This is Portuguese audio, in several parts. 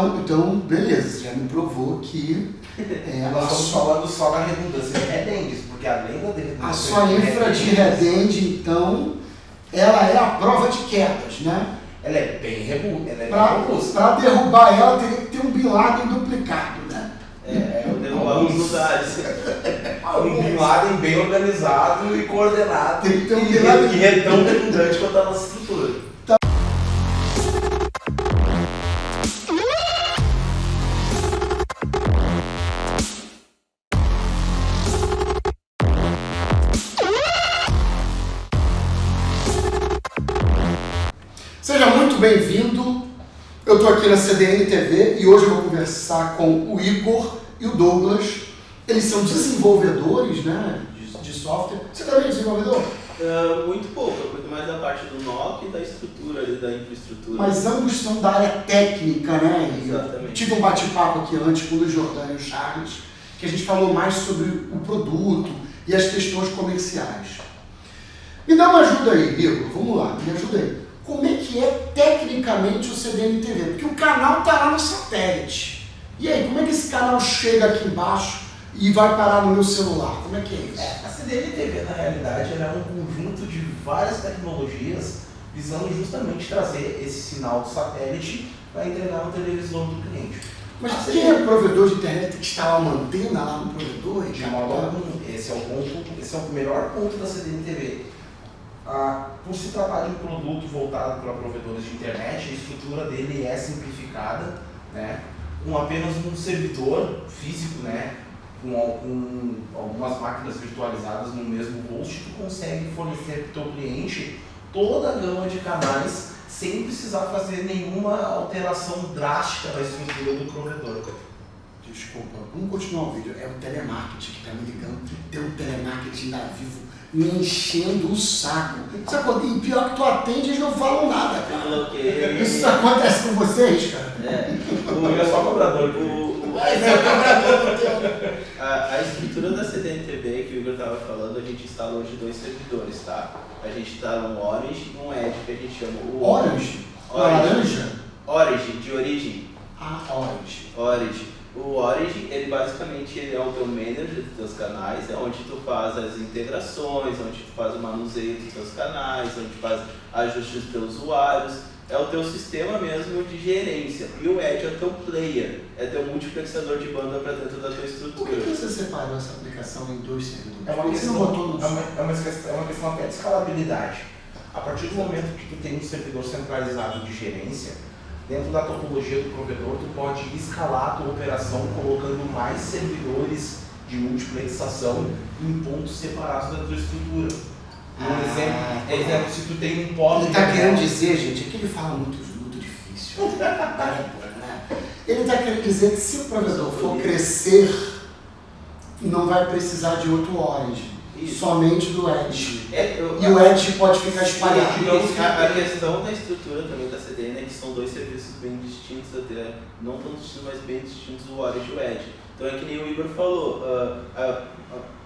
Então, beleza, você já me provou que nós estamos falando só da redundância de redendes, porque além da redundância a sua infra de redende, então, ela é a prova de quedas, né? Ela é bem robusta. Para derrubar ela, teria que ter um Bin Laden duplicado, né? O derrubar os lugares. Um Bin Laden bem organizado e coordenado. Tem que ter um Bin Laden que é tão redundante quanto a nossa estrutura. Seja muito bem-vindo. Eu estou aqui na CDN TV e hoje eu vou conversar com o Igor e o Douglas. Eles são desenvolvedores, né, de software. Você também é desenvolvedor? Muito pouco, eu cuido mais da parte do NOC e da estrutura, da infraestrutura. Mas ambos são da área técnica, né? Exatamente. Tive um bate-papo aqui antes com o Luiz Jordão e o Charles, que a gente falou mais sobre o produto e as questões comerciais. Me dá uma ajuda aí, Igor. Vamos lá, me ajuda aí. Como é que é tecnicamente o CDN TV? Porque o canal está lá no satélite. E aí, como é que esse canal chega aqui embaixo e vai parar no meu celular? Como é que é isso? A CDN TV, na realidade, ela é um conjunto de várias tecnologias visando justamente trazer esse sinal do satélite para entregar no televisor do cliente. Mas quem é provedor de internet tem que instalar uma antena lá no provedor? De modo algum, esse é o melhor ponto da CDN TV. Por se tratar de um produto voltado para provedores de internet, a estrutura dele é simplificada, né? Com apenas um servidor físico, né? Com algumas máquinas virtualizadas no mesmo host, tu consegue fornecer para o teu cliente toda a gama de canais sem precisar fazer nenhuma alteração drástica da estrutura do provedor. Desculpa, vamos continuar o vídeo. É o telemarketing que está me ligando. Tem um telemarketing da Vivo me enchendo o saco. Sabe, e pior que tu atende, eles não falam nada, cara. Isso acontece com vocês, cara? É só cobrador. A estrutura da CDN TV que o Igor estava falando, a gente instala hoje 2 servidores, tá? A gente instala um Orange e um Edge, que a gente chama o Orange? Laranja? Orange, de origem. Orange. O Orange, ele basicamente é o teu manager dos teus canais, é onde tu faz as integrações, onde tu faz o manuseio dos teus canais, onde tu faz ajustes dos teus usuários, é o teu sistema mesmo de gerência. E o Edge é o teu player, é teu multiplexador de banda para dentro da tua estrutura. Por que você separou essa aplicação em 2 servidores? É uma questão até de escalabilidade. A partir do momento que tu tem um servidor centralizado de gerência, dentro da topologia do provedor, tu pode escalar a tua operação colocando mais servidores de multiplexação em pontos separados da tua estrutura. Exemplo, se tu tem um pod... Ele está querendo dizer, gente, é que ele fala muito difícil. Ele está querendo dizer que se o provedor for crescer, não vai precisar de outro Orange. Somente do Edge. E o Edge pode ficar espalhado. A questão da estrutura também da CDN é que são 2 serviços bem distintos, até não tão distintos, mas bem distintos, o Orange e o Edge. Então é que nem o Igor falou,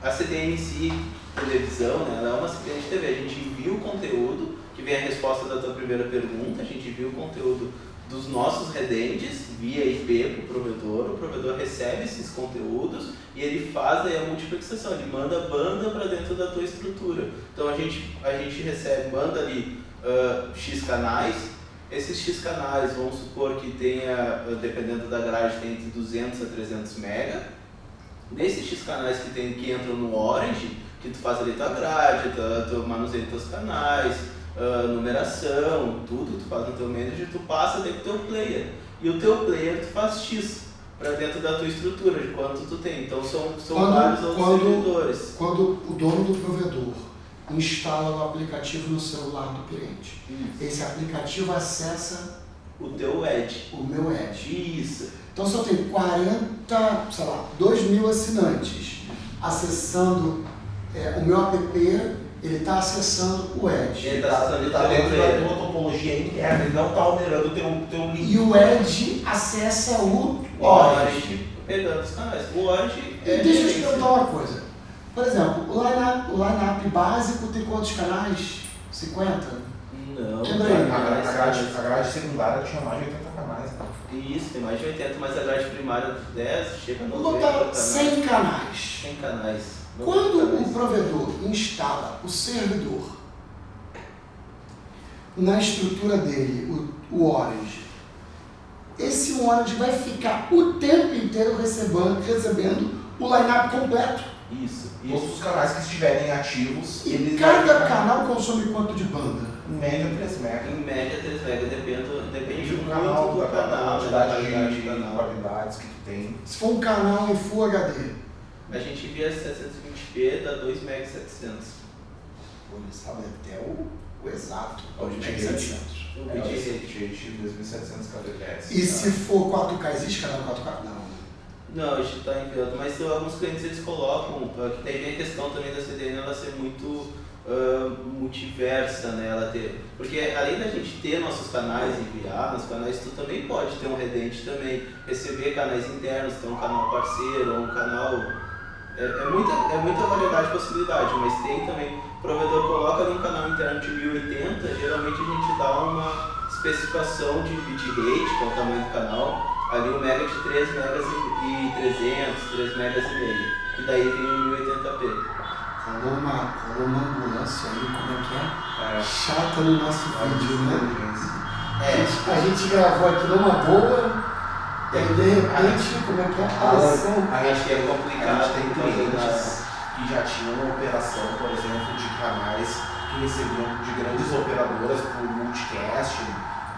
a CDN em si, televisão, né, ela é uma CDN de TV, a gente envia o conteúdo, que vem a resposta da tua primeira pergunta, a gente envia o conteúdo dos nossos redentes via IP para o provedor recebe esses conteúdos e ele faz daí a multiplexação, ele manda banda para dentro da tua estrutura. Então a gente manda ali X canais, esses X canais, vamos supor que tenha, dependendo da grade, tem entre 200 a 300 mega. Desses X canais que entram no Orange, que tu faz ali tua grade, tu manuseia teus canais, numeração, tudo tu faz no teu manager, tu passa dentro do teu player. E o teu player tu faz X para dentro da tua estrutura, de quanto tu tem. Então são vários outros servidores. Quando o dono do provedor instala o aplicativo no celular do cliente, esse aplicativo acessa o teu Edge. O meu Edge. Isso. Então se eu tenho 2.000 assinantes acessando o meu app, ele está acessando o Edge. Ele está dentro da tua topologia interna, ele não está onerando o teu link. E o Edge acessa o Orange. Pegando os canais. O Orange deixa eu te perguntar uma coisa. Por exemplo, o line-up básico tem quantos canais? 50? Não. Quebra aí. A grade secundária tinha mais de 80 canais. Isso, tem mais de 80, mas a grade primária 10 chega a Vou 90 botar canais. 100 canais. 100 canais. Quando o provedor instala o servidor na estrutura dele, o Orange, esse Orange vai ficar o tempo inteiro recebendo o line-up completo. Isso. Todos os canais que estiverem ativos, E eles cada vão ficar canal consome quanto de banda? em média 3 megas. Em média 3 MB, depende do muito canal, do da canal, né, da quantidade qualidade de do canal. qualidades que tu tem. Se for um canal em Full HD, A gente via 720p, dá 2 MB 700. pô, ele sabe até o exato. O de bitrate. 700. O É o bitrate. 2700 kbps. E se for 4K, existe canal 4K? Não. Não, a gente está enviando, mas alguns clientes eles colocam, que daí vem a questão também da CDN ela ser muito multiversa, né? Ela ter, porque além da gente ter nossos canais, enviar nos canais, tu também pode ter um redente também, receber canais internos, ter um canal parceiro, ou um canal. É muita variedade de possibilidade, mas tem também, o provedor coloca ali um canal interno de 1080, geralmente a gente dá uma especificação de bitrate, que é o tamanho do canal, ali um mega de 3 megas e 300, 3 megas e meio, que daí vem o 1080p. Rolou uma ambulância aí, como é que é? Chata no nosso vídeo, né? A gente gravou aqui numa boa, e aí de repente, como é que é? A ação. A gente é complicado, a gente tem por causa clientes que já tinham uma operação, por exemplo, de canais que recebiam de grandes operadoras por multicast,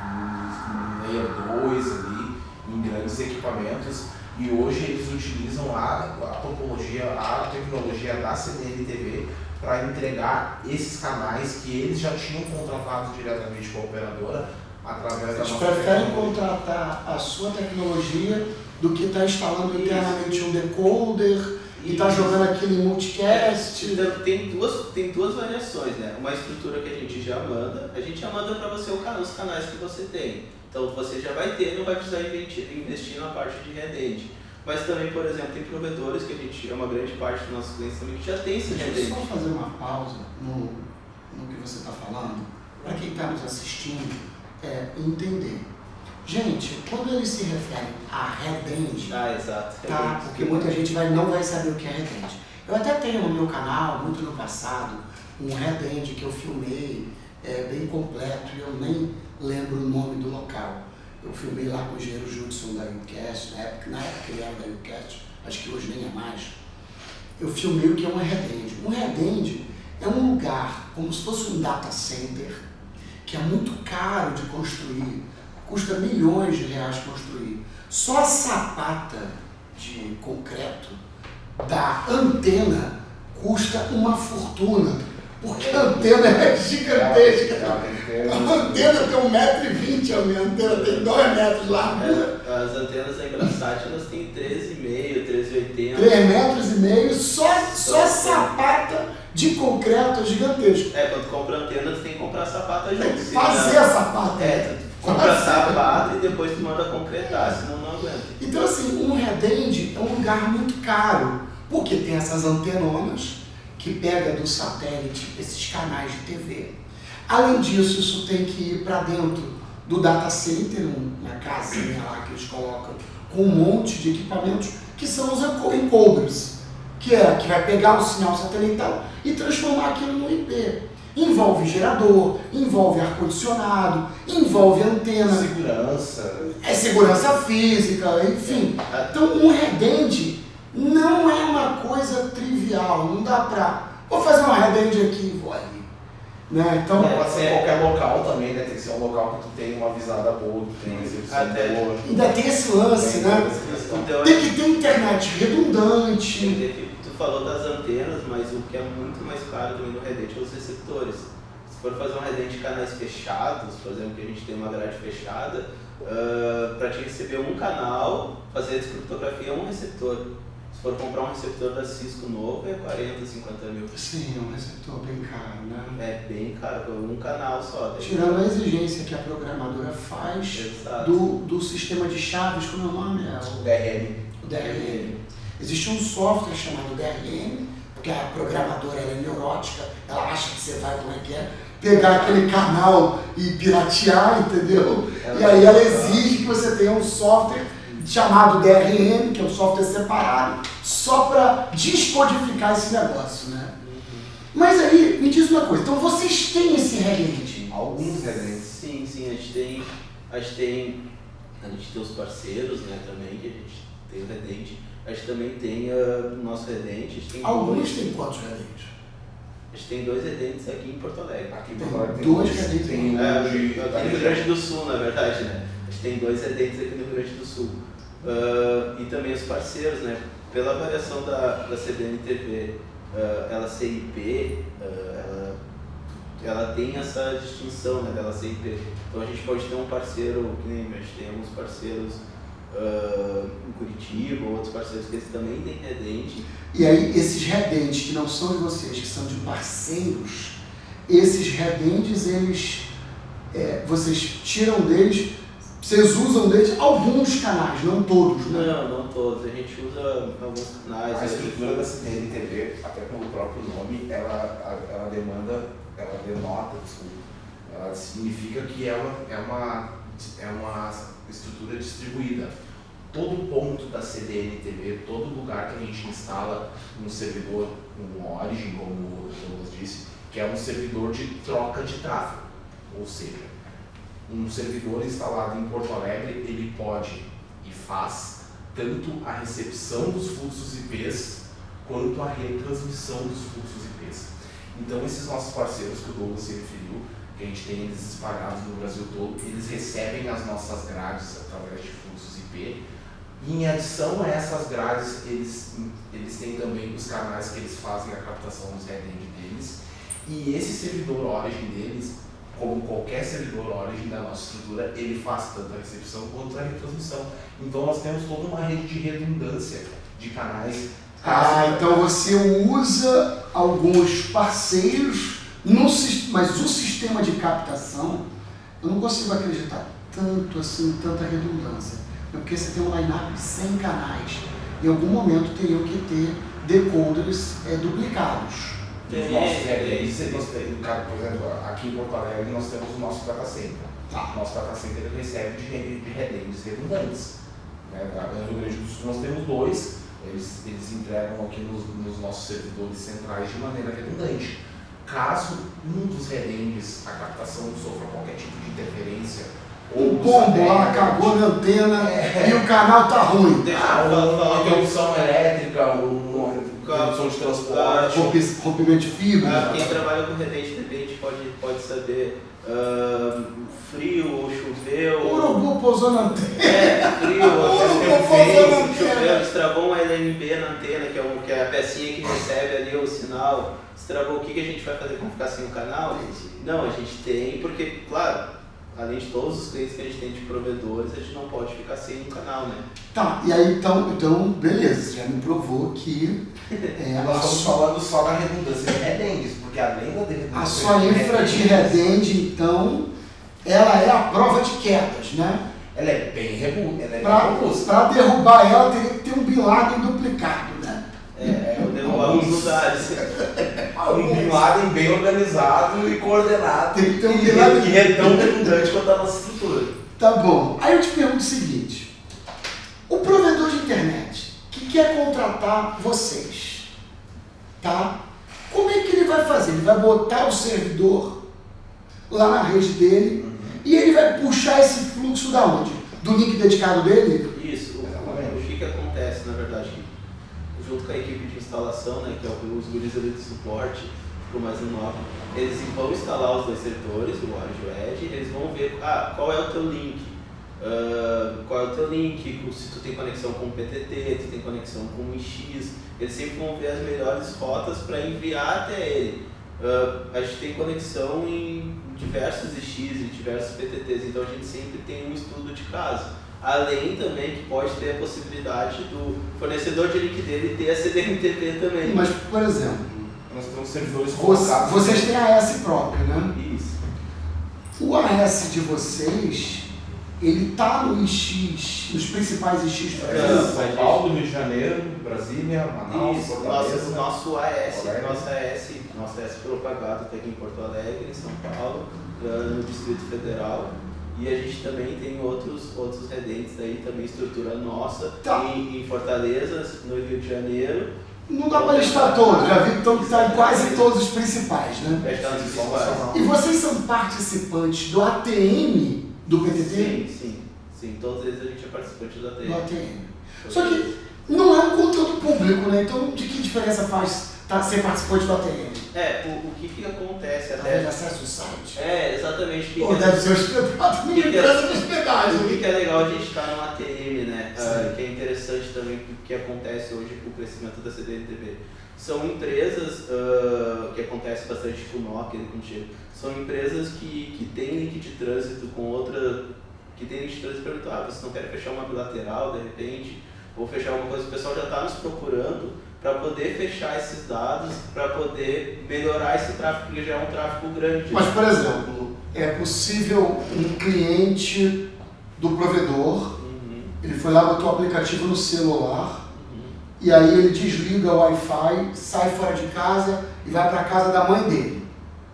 em Layer 2 ali, em grandes equipamentos, e hoje eles utilizam a topologia, a tecnologia da CDN-TV para entregar esses canais que eles já tinham contratado diretamente com a operadora através da Eles nossa preferem tecnologia. contratar a sua tecnologia do que estar instalando internamente um decoder e estar jogando aquilo em multicast. Então, tem duas variações, né? Uma estrutura que a gente já manda para você os canais que você tem. Então você já vai ter, não vai precisar investir na parte de redente. Mas também, por exemplo, tem provedores que a gente, uma grande parte dos nossos clientes também que já tem esse Deixa eu redente. só fazer uma pausa no que você está falando, para quem está nos assistindo entender. Gente, quando eles se referem a redente, Exato. tá? Porque muita gente não vai saber o que é redente. Eu até tenho no meu canal, muito no passado, um redente que eu filmei, bem completo, e eu nem lembro o nome do local. Eu filmei lá com o engenheiro Judson da Ucast, na época ele era da Ucast, acho que hoje nem é mais. Eu filmei o que é um redende. Um redende é um lugar, como se fosse um data center, que é muito caro de construir, custa milhões de reais construir. Só a sapata de concreto da antena custa uma fortuna, porque a antena é gigantesca. A antena tem 1,20 m, a minha antena tem 2 metros lá. As antenas da Engraçat, elas têm 13,5, 13,80. 3,5 metros, só sapata de concreto é gigantesco. Quando compra antena, tu tem que comprar sapata junto. Tem que fazer a sapata. Tu compra sapata e depois tu manda concretar, senão não aguenta. Então assim, um redende é um lugar muito caro, porque tem essas antenonas que pega do satélite esses canais de TV. Além disso, isso tem que ir para dentro do data center, uma casinha lá que eles colocam, com um monte de equipamentos que são os encoders, que vai pegar o sinal satelital e transformar aquilo no IP. Envolve gerador, envolve ar-condicionado, envolve antena. Segurança física, enfim. Então, um redende não é uma coisa trivial, não dá pra... Vou fazer uma redende aqui e vou ali. Né? Então, pode ser em qualquer local também, né? Tem que ser um local que tu tem uma visada boa, que tem recepção boa. Ainda tem esse lance, né? Tem que ter internet redundante. Tu falou das antenas, mas o que é muito mais caro também no redente é os receptores. Se for fazer um redente de canais fechados, por exemplo, que a gente tem uma grade fechada, para te receber um canal, fazer a descriptografia é um receptor. Se for comprar um receptor da Cisco novo, é 40, 50 mil. Sim, é um receptor bem caro, né? É bem caro, um canal só. Tirando a exigência que a programadora faz do sistema de chaves, como é o nome? O DRM. O DRM. Existe um software chamado DRM, porque a programadora é neurótica, ela acha que você vai, como é que é, pegar aquele canal e piratear, entendeu? E aí ela exige que você tenha um software chamado DRM, que é um software separado, só para descodificar esse negócio, né? Mas aí, me diz uma coisa, então vocês têm esse reagente? Alguns reagentes. Sim, a gente tem os parceiros, né, também, que a gente tem o Redente. A gente também tem o nosso Redente. Alguns têm quantos redentes? A gente tem 2 redentes aqui em Porto Alegre. Aqui em Porto Alegre tem 2 redentes. Tem um aqui no Rio Grande do Sul, na verdade, né? A gente tem 2 redentes aqui no Rio Grande do Sul. E também os parceiros, né? Pela variação da CDN-TV, ela ser IP, ela tem essa distinção, né, dela ser IP. Então a gente pode ter um parceiro, que nem a gente tem alguns parceiros em Curitiba, outros parceiros que eles também têm redente. E aí, esses redentes que não são de vocês, que são de parceiros, esses redentes, vocês tiram deles, vocês usam deles alguns canais, não todos, né? Não todos. A gente usa alguns canais. A estrutura da CDN-TV, até pelo próprio nome, ela denota, ela significa que ela é uma estrutura distribuída. Todo ponto da CDN-TV, todo lugar que a gente instala um servidor, um Origin, como o Douglas disse, que é um servidor de troca de tráfego. Ou seja, um servidor instalado em Porto Alegre, ele pode e faz tanto a recepção dos fluxos IPs quanto a retransmissão dos fluxos IPs. Então, esses nossos parceiros que o Douglas se referiu, que a gente tem eles espalhados no Brasil todo, eles recebem as nossas grades através de fluxos IP. E em adição a essas grades, eles têm também os canais que eles fazem a captação dos headend deles. E esse servidor Origin deles, como qualquer servidor Origin da nossa estrutura, ele faz tanto a recepção quanto a retransmissão. Então nós temos toda uma rede de redundância de canais. Então você usa alguns parceiros, mas o sistema de captação, eu não consigo acreditar tanto assim, tanta redundância. Porque você tem um line-up de 100 canais. Em algum momento teriam que ter decoders duplicados. Os nossos headends, por exemplo, aqui em Porto Alegre nós temos o nosso data center. O nosso data center ele recebe de headends redundantes. No Rio Grande do Sul nós temos 2, eles entregam aqui nos nossos servidores centrais de maneira redundante. Caso um dos headends, a captação sofra qualquer tipo de interferência, o bombo lá cagou na antena e o canal tá ruim. Uma interrupção elétrica, uma interrupção de transporte, rompimento de fibra. Quem trabalha com redente de repente pode saber frio ou choveu. O urubu pousou na antena. Frio ou choveu, destravou uma LNB na antena, que é a pecinha que recebe ali o sinal. Destravou, o que a gente vai fazer? Vamos ficar sem o canal? Não, a gente tem, porque, claro, além de todos os clientes que a gente tem de provedores, a gente não pode ficar sem um canal, né? Tá, e aí então beleza, você já me provou que... nós estamos falando só da redundância de redends, porque além da redundância... A sua infra de redend, então, ela é a prova de quedas, né? Ela é bem robusta. Para derrubar ela, teria que ter um Bin Laden duplicado, né? Derrubar alguns lugares. Um Bin Laden bem organizado e coordenado. Tem que ter um Bin Laden que é tão redundante quanto a nossa estrutura. Tá bom. Aí eu te pergunto o seguinte. O provedor de internet que quer contratar vocês, tá? Como é que ele vai fazer? Ele vai botar o servidor lá na rede dele e ele vai puxar esse fluxo da onde? Do link dedicado dele? Isso. O que acontece, na verdade, junto com a equipe de instalação, né, que é os guris ali de suporte, ficou mais no nome, eles vão instalar os 2 servidores, o Origin e o Edge, eles vão ver qual é o teu link, se tu tem conexão com o PTT, tu tem conexão com o IX, eles sempre vão ver as melhores rotas para enviar até ele. A gente tem conexão em diversos IX e diversos PTTs, então a gente sempre tem um estudo de caso. Além também que pode ter a possibilidade do fornecedor de link dele ter a CDN-TV também. Mas, por exemplo, nós temos servidores colocados. Vocês têm a AS própria, né? Isso. O AS de vocês, ele está no IX, nos principais IX do Brasil. São Paulo, Rio de Janeiro, Brasília, Manaus, Isso, Fortaleza. nosso AS, Alegre. nosso AS propagado está aqui em Porto Alegre, em São Paulo, no Distrito Federal. E a gente também tem outros redentes aí, também estrutura nossa, Tá. em Fortaleza, no Rio de Janeiro. Não dá para listar todos, já vi que está em quase todos os principais, né? Já está nos Sim, principais. E vocês são participantes do ATM do PTT? Sim, todos eles a gente é participante da TM. Do ATM. Só que não é um conteúdo público, né? Então, de que diferença faz ser participante do ATM? O que acontece Através de até... acesso ao site? Exatamente. Ou deve ser hospedado numa empresa de hospedagem. O que é legal a gente estar no ATM, né? Que é interessante também o que acontece hoje com o crescimento da CDN-TV. São empresas que acontece bastante com o Nokia, com o Chile. São empresas que têm link de trânsito com outra... que tem link de trânsito e perguntam, vocês não querem fechar uma bilateral de repente? Ou fechar alguma coisa? O pessoal já está nos procurando para poder fechar esses dados, para poder melhorar esse tráfego, porque já é um tráfego grande. Mas, por exemplo, é possível um cliente do provedor, ele foi lá, botou o aplicativo no celular, e aí ele desliga o Wi-Fi, sai fora de casa e vai para a casa da mãe dele.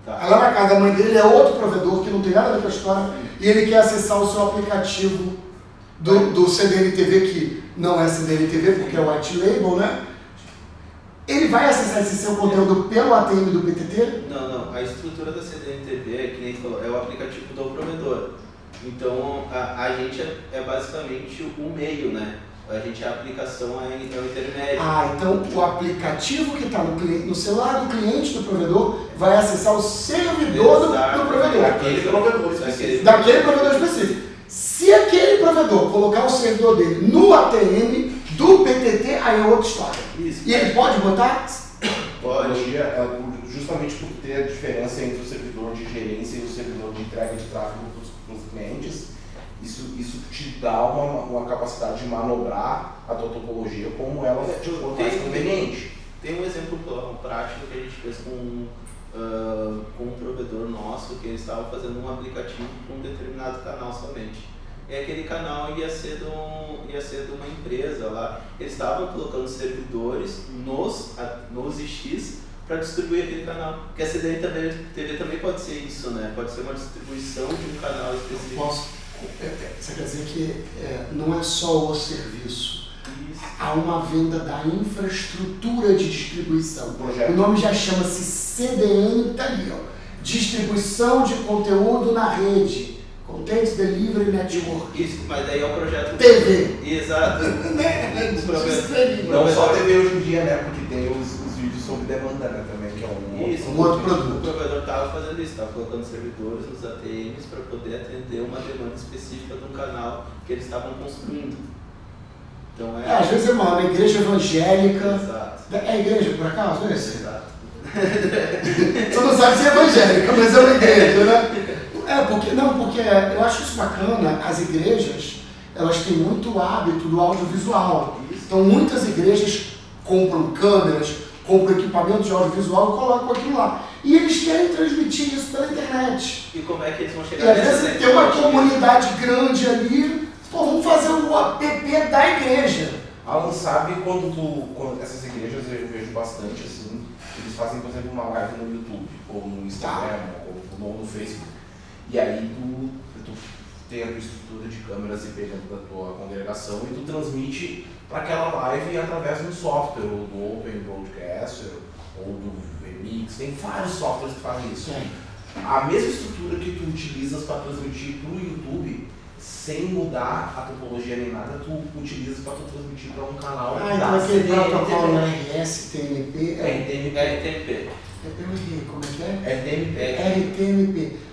Tá. Aí lá na casa da mãe dele é outro provedor que não tem nada a ver com a história, e ele quer acessar o seu aplicativo do CDN-TV, que não é CDN-TV porque é white label, né? Ele vai acessar esse seu conteúdo pelo ATM do PTT? Não. A estrutura da CDN-TV, que nem tu falou, é o aplicativo do provedor. Então, a gente é basicamente o meio, né? A gente, a aplicação é o intermédio. Então o aplicativo que está no celular do cliente do provedor vai acessar o servidor do provedor. Daquele provedor específico. Daquele provedor específico. Se aquele provedor colocar o servidor dele no ATM do PTT, aí é outra história. Isso. E ele pode botar? Pode. Justamente por ter a diferença entre o servidor de gerência e o servidor de entrega de tráfego para os clientes, isso te dá uma capacidade de manobrar a tua topologia como ela for mais conveniente. Tem um exemplo prático que a gente fez com um provedor nosso, que eles estavam fazendo um aplicativo para um determinado canal somente. E aquele canal ia ser de uma empresa lá. Eles estavam colocando servidores nos IX para distribuir aquele canal. Porque a CDN-TV também pode ser isso, né? Pode ser uma distribuição de um canal específico. Você quer dizer que não é só o serviço. Isso. Há uma venda da infraestrutura de distribuição. Projeto. O nome já chama-se CDN, tá ali, ó. Distribuição de conteúdo na rede. Content Delivery Network. Isso, mas daí é um projeto... TV. Exato. Não só TV hoje em dia, né? Porque tem os vídeos sob demanda, né? Também, que é um outro produto. O provedor estava fazendo isso, estava colocando servidores nos ATMs para poder atender uma demanda específica de um canal que eles estavam construindo. Então Às vezes é uma igreja evangélica. Exato. É igreja, por acaso? É esse? Exato. Você não sabe se é evangélica, mas é uma igreja, né? Porque eu acho isso bacana. As igrejas, elas têm muito hábito do audiovisual. Então muitas igrejas compram câmeras, compram equipamento de audiovisual e colocam aquilo lá. E eles querem transmitir isso pela internet. E como é que eles vão chegar E às vezes tem uma comunidade grande ali, vamos fazer o app da igreja. Alan, sabe quando essas igrejas eu vejo bastante assim, eles fazem, por exemplo, uma live no YouTube, ou no Instagram, ou no Facebook. E aí tu tem a tua estrutura de câmeras IP dentro da tua congregação e tu transmite para aquela live através de um software, ou do Open Broadcaster, ou do VMix, tem vários softwares que fazem isso. A mesma estrutura que tu utilizas para transmitir para o YouTube, sem mudar a topologia nem nada, tu utilizas para tu transmitir para um canal então aquele protocolo RS, TNP, RTMP. Como é que é? RTMP. RTMP.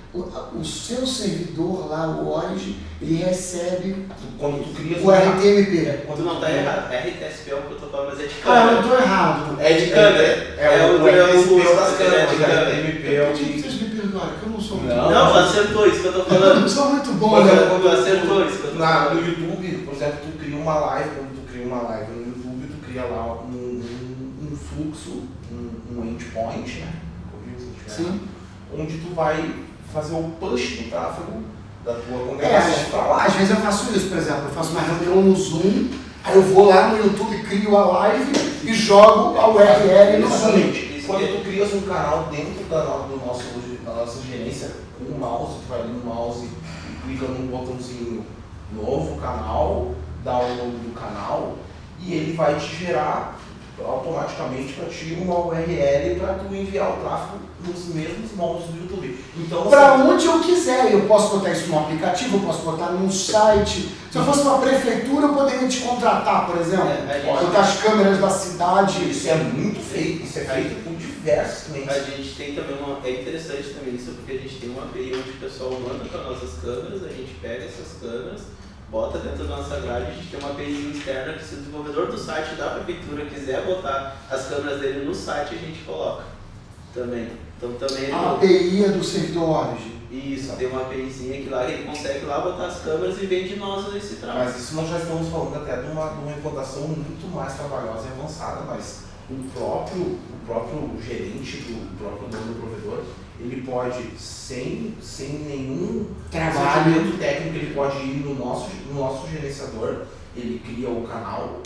O seu servidor lá, o Origin, ele recebe Quando tu crias o RTMP. Tu não está errado. RTSP é um protocolo, mas é de Eu câmera. estou errado. É de câmera. É o RTMP das câmeras. de câmera. RTMP é o de... Vocês me perdoarem, que eu não sou muito Não. bom. Não, acertou isso que eu tô Eu falando. não sou muito bom, né? Tu acertou isso que eu tô No falando. YouTube, por exemplo, tu cria uma live, quando tu cria uma live no YouTube, tu cria lá um fluxo, um endpoint, né? Sim. Onde tu vai fazer o push do tráfego da tua congregação para lá. Às vezes eu faço isso, por exemplo, eu faço uma reunião no Zoom, aí eu vou lá no YouTube, crio a live e jogo a URL no Zoom. Exatamente. Quando tu crias um canal dentro da nossa gerência, com o mouse, tu vai ali no mouse e clica num botãozinho novo canal, download do canal, e ele vai te gerar automaticamente para ti uma URL para tu enviar o tráfego nos mesmos moldes do YouTube. Então, para onde eu quiser, eu posso botar isso no aplicativo, eu posso botar num site. Se eu fosse uma prefeitura, eu poderia te contratar, por exemplo, botar as câmeras da cidade. Isso é muito feito, isso é feito por diversos clientes. A gente tem também é interessante também isso, porque a gente tem uma API onde o pessoal manda para nossas câmeras, a gente pega essas câmeras, bota dentro da nossa grade, a gente tem uma API externa que se o desenvolvedor do site da prefeitura quiser botar as câmeras dele no site, a gente coloca também. Então também a API é do servidor Origin. Isso, tem uma APIzinha que lá ele consegue lá botar as câmeras e vende nós esse tráfego. Mas isso nós já estamos falando até de uma implantação muito mais trabalhosa e avançada, mas o próprio gerente, o próprio dono do provedor, ele pode, sem nenhum trabalho técnico, ele pode ir no nosso gerenciador, ele cria o canal,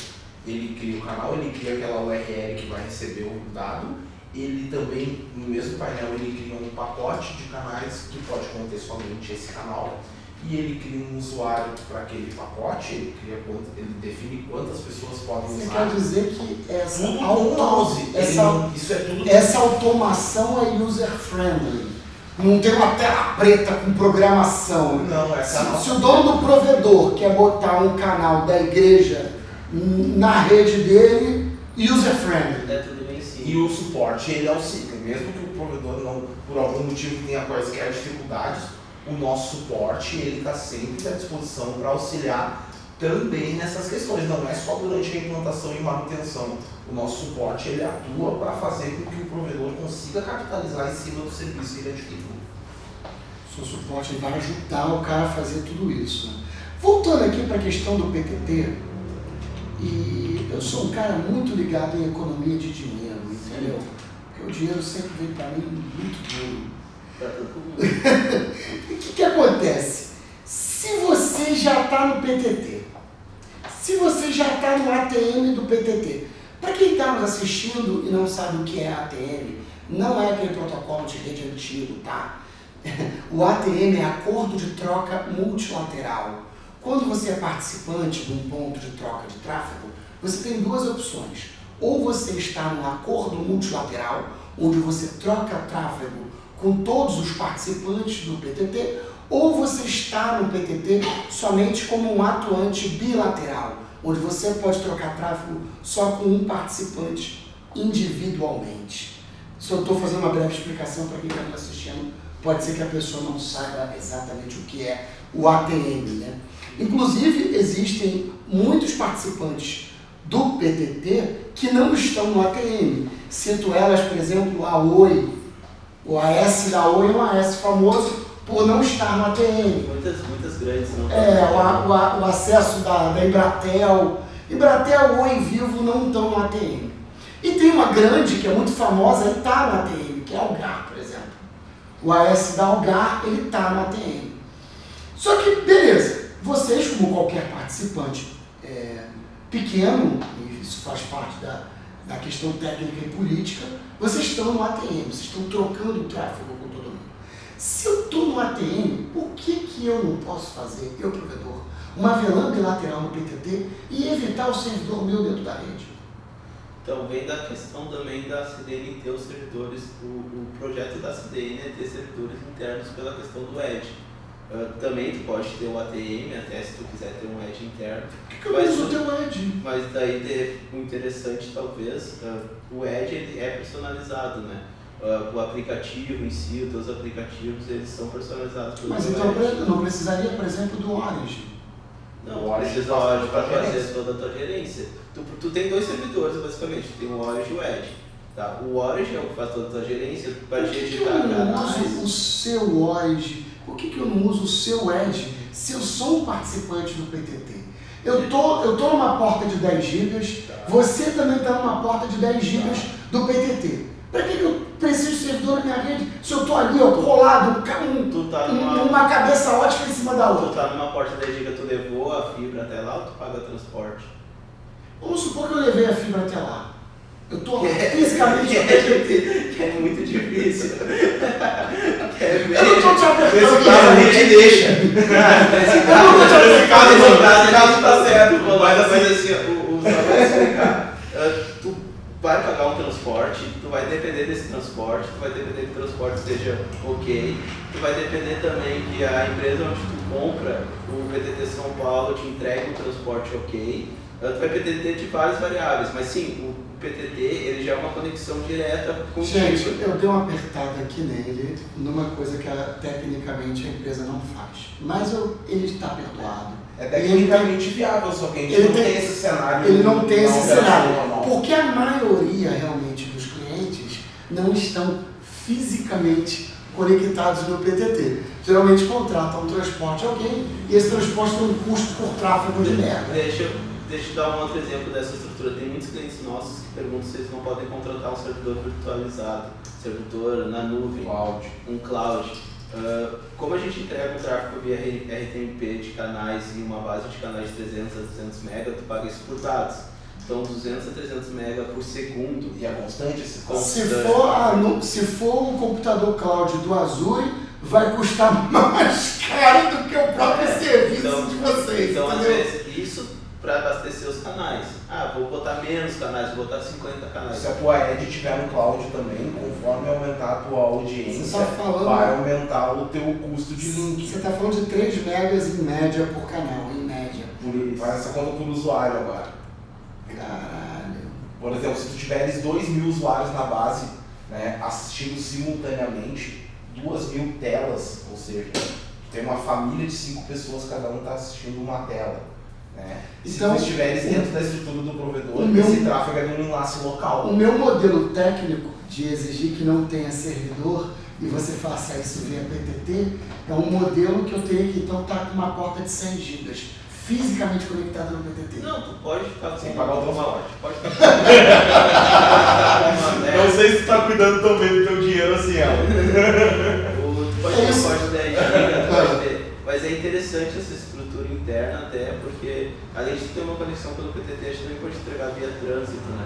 ele cria aquela URL que vai receber o dado, ele também, no mesmo painel, ele cria um pacote de canais que pode conter somente esse canal, e ele cria um usuário para aquele pacote, ele define quantas pessoas podem Você usar. quer dizer que essa automação é user-friendly? Não tem uma tela preta com programação. Não, se o dono do provedor quer botar um canal da igreja na rede dele, user-friendly. É tudo bem sim. E o suporte, ele auxilia. Mesmo que o provedor não, por algum motivo, tenha quaisquer dificuldades, o nosso suporte ele está sempre à disposição para auxiliar também nessas questões. Não é só durante a implantação e manutenção. O nosso suporte ele atua para fazer com que o provedor consiga capitalizar em cima do serviço que ele adquiriu. O seu suporte vai ajudar o cara a fazer tudo isso. Né? Voltando aqui para a questão do PTT, e eu sou um cara muito ligado em economia de dinheiro, entendeu? Porque o dinheiro sempre vem para mim muito duro. O que acontece? Se você já está no PTT, se você já está no ATM do PTT, para quem está nos assistindo e não sabe o que é ATM, não é aquele protocolo de rede antigo, tá? O ATM é Acordo de Troca Multilateral. Quando você é participante de um ponto de troca de tráfego, você tem duas opções. Ou você está num acordo multilateral, onde você troca tráfego com todos os participantes do PTT, ou você está no PTT somente como um atuante bilateral, onde você pode trocar tráfego só com um participante individualmente. Se eu estou fazendo uma breve explicação para quem está nos assistindo, pode ser que a pessoa não saiba exatamente o que é o ATM, né? Inclusive, existem muitos participantes do PTT que não estão no ATM. Cito elas, por exemplo, a Oi. O AS da Oi é um AS famoso por não estar no ATM. Muitas grandes não. O acesso da Embratel. Embratel, Oi e Vivo não estão no ATM. E tem uma grande, que é muito famosa, e está no ATM, que é a Algar, por exemplo. O AS da Algar, ele está no ATM. Só que, beleza, vocês, como qualquer participante pequeno, e isso faz parte da questão técnica e política, vocês estão no ATM, vocês estão trocando o tráfego com todo mundo. Se eu estou no ATM, o que eu não posso fazer, eu provedor, uma VLAN bilateral no PTT e evitar o servidor meu dentro da rede? Então vem da questão também da CDN ter os servidores, o projeto da CDN é ter servidores internos pela questão do Edge. Também tu pode ter um ATM, até se tu quiser ter um Edge interno. Por que eu uso o teu Edge? Mas daí o interessante talvez, o Edge ele é personalizado, né? O aplicativo em si, os teus aplicativos, eles são personalizados pelo Mas então eu não precisaria, por exemplo, do Origin. Não, precisa Origin para fazer toda a tua gerência. Tu tem dois servidores basicamente, tu tem o Origin e o Edge. Tá? O Origin é o que faz toda a tua gerência, para te editar canais. Por que eu não uso o seu Origin? Por que eu não uso o seu Edge se eu sou um participante do PTT? Eu tô numa porta de 10 GB, você também está numa porta de 10 GB do PTT. Para que eu preciso servidor na minha rede se eu estou ali, ó, colado, Tu tá uma cabeça ótica em cima da Tu outra? tá numa porta 10 GB, tu levou a fibra até lá ou tu paga transporte? Vamos supor que eu levei a fibra até lá. Eu estou fisicamente... Que é muito difícil. Eu não estou te apertando. Nesse caso a gente deixa. Nesse caso tá certo, mas assim, só vai explicar. Tu vai pagar um transporte, tu vai depender desse transporte, tu vai depender que o transporte esteja ok, tu vai depender também que a empresa onde tu compra, o PTT São Paulo, te entregue o transporte ok. Tu vai depender de várias variáveis, mas sim, o PTT ele já é uma conexão direta com Gente, eu dei uma apertada aqui nele numa coisa que tecnicamente a empresa não faz. Mas ele está perdoado. É tecnicamente viável, só que a gente não tem esse cenário. Ele não tem esse cenário. Normal. Porque a maioria realmente dos clientes não estão fisicamente conectados no PTT. Geralmente contratam um transporte de alguém e esse transporte tem um custo por tráfego de merda. Deixa eu dar um outro exemplo dessa estrutura. Tem muitos clientes nossos que perguntam se eles não podem contratar um servidor virtualizado, servidor na nuvem, um cloud. Como a gente entrega um tráfego via RTMP de canais e uma base de canais de 300 a 200 MB, tu paga isso por dados. Então 200 a 300 MB por segundo. E é constante esse Se for um computador cloud do Azure, vai custar mais caro do que o próprio serviço de vocês. Então, às entendeu? vezes, isso para abastecer os canais. Vou botar menos canais, vou botar 50 canais. Se a tua ad estiver no cloud também, conforme aumentar a tua audiência, vai aumentar o teu custo de link. Você está falando de 3 megas em média por canal, em média. Faz essa conta por usuário agora. Caralho. Por exemplo, se tu tiveres 2.000 usuários na base, né, assistindo simultaneamente 2.000 telas, ou seja, tem uma família de 5 pessoas, cada um está assistindo uma tela. Né? Então, se tu estiveres dentro da estrutura do provedor, esse tráfego é de um enlace local. O meu modelo técnico de exigir que não tenha servidor e você faça isso via PTT é um modelo que eu teria que então estar com uma porta de 100 GB fisicamente conectada no PTT. Não, tu pode ficar sem pagar o transporte. Pode ficar Não sei se tu está cuidando tão bem do teu dinheiro assim, pode ter um código 10 GB, mas é interessante essa estrutura interna até porque além de ter uma conexão pelo PTT, a gente também pode entregar via trânsito, né?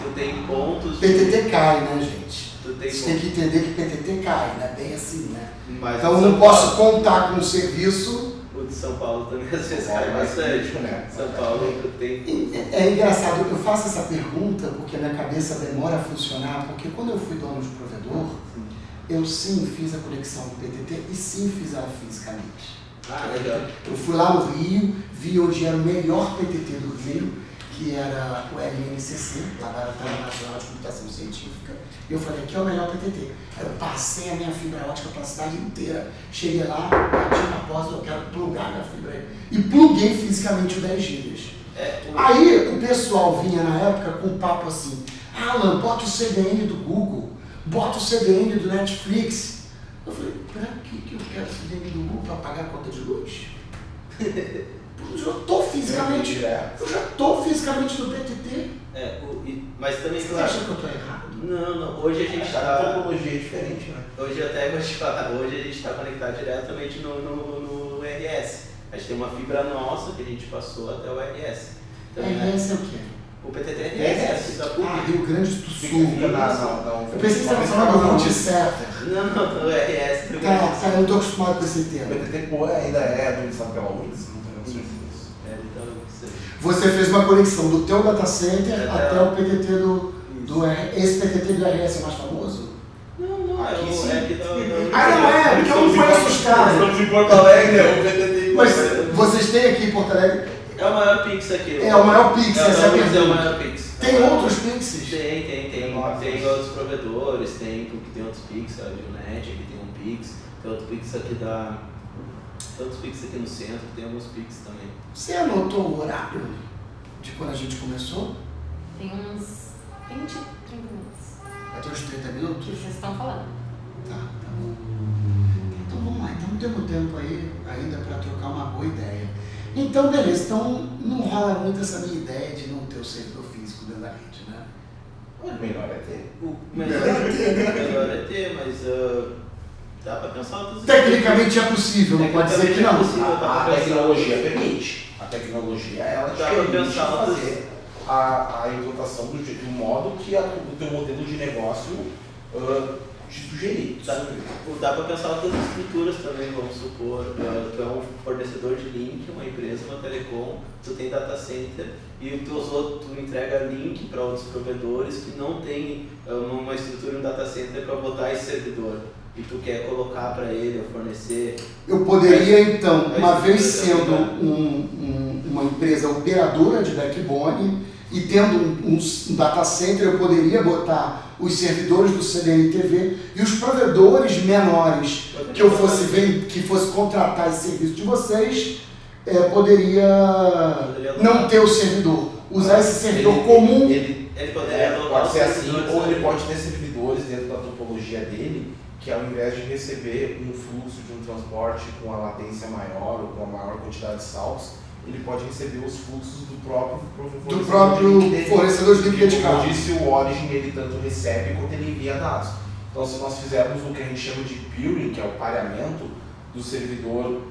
Tu tem pontos... PTT cai, né, gente? Você tem que entender que PTT cai, né? Bem assim, né? Mas então eu não posso contar com o serviço... O de São Paulo também às vezes cai bastante, né? São Paulo tem... É engraçado, eu faço essa pergunta porque a minha cabeça demora a funcionar, porque quando eu fui dono de provedor, eu sim fiz a conexão do PTT e sim fiz ela fisicamente. Legal. Eu fui lá no Rio, vi onde era o melhor PTT do Rio, que era o LNCC, Laboratório Nacional de Computação Científica. E eu falei, aqui é o melhor PTT. Eu passei a minha fibra ótica para a cidade inteira. Cheguei lá, bati na porta, eu quero plugar minha fibra aí. E pluguei fisicamente o 10 GB. Aí o pessoal vinha na época com um papo assim, Alan, bota o CDN do Google, bota o CDN do Netflix. Eu falei, pra que eu quero CDN do Google para pagar a conta de luz? Eu já estou fisicamente no PTT. Mas também, você acha que eu estou errado? Não. Hoje a gente está... A topologia é diferente, né? Hoje até vou te falar, hoje a gente está conectado diretamente no RS. A gente tem uma fibra nossa que a gente passou até o RS. Então, RS é o quê? O PTT é RS da PUC. Rio Grande do Sul. Eu pensei que você estava Não, falando do Multiserver. Não, o RS. Tá, eu estou acostumado com esse termo. O PTT ainda é administrado pela URGS, não tenho certeza. Você fez uma conexão do teu data center até o PTT do esse PTT do RS é mais famoso? Não, aqui é sim. aqui Não é, porque eu não conheço os caras. Estamos em Porto Alegre, o PTT. Mas vocês têm aqui em Porto Alegre? É o maior Pix aqui. É o maior Pix, essa é a pergunta. É o maior Pix. Tem outros Pixes? Tem outros provedores, tem outros Pix, a Gilnet aqui tem um Pix, tem outro Pix aqui tem outros Pix aqui no centro, tem alguns Pix também. Você anotou o horário de quando a gente começou? Tem uns 20, 30 minutos. Vai ter uns 30 minutos? Que vocês estão falando. Tá bom. Então vamos lá, então temos tempo aí ainda para trocar uma boa ideia. Então beleza, então não rola muito essa minha ideia de não ter o servidor físico dentro da rede, né? O melhor é ter. O melhor é ter, mas dá para pensar outras Tecnicamente é possível, não pode dizer que não. A tecnologia permite. A tecnologia, ela te permite fazer a implantação do modo que o teu modelo de negócio te sugerir. Dá para pensar outras estruturas também, vamos supor, tu é um fornecedor de link, uma empresa, uma telecom, tu tem data center e tu entrega link para outros provedores que não tem uma estrutura, um data center para botar esse servidor. E tu quer colocar para ele, fornecer... Eu poderia, então, uma vez sendo uma empresa operadora de backbone e tendo um data center, eu poderia botar os servidores do CDN-TV e os provedores menores que fosse contratar esse serviço de vocês, poderia não ter o servidor, usar esse servidor comum. Ele pode ser assim, ou ele pode ter servidores dentro da topologia dele, que ao invés de receber um fluxo de um transporte com a latência maior ou com a maior quantidade de saltos, ele pode receber os fluxos do próprio fornecedor de link dedicado. Como eu disse, o Origin ele tanto recebe quanto ele envia dados. Então, se nós fizermos o que a gente chama de peering, que é o pareamento do servidor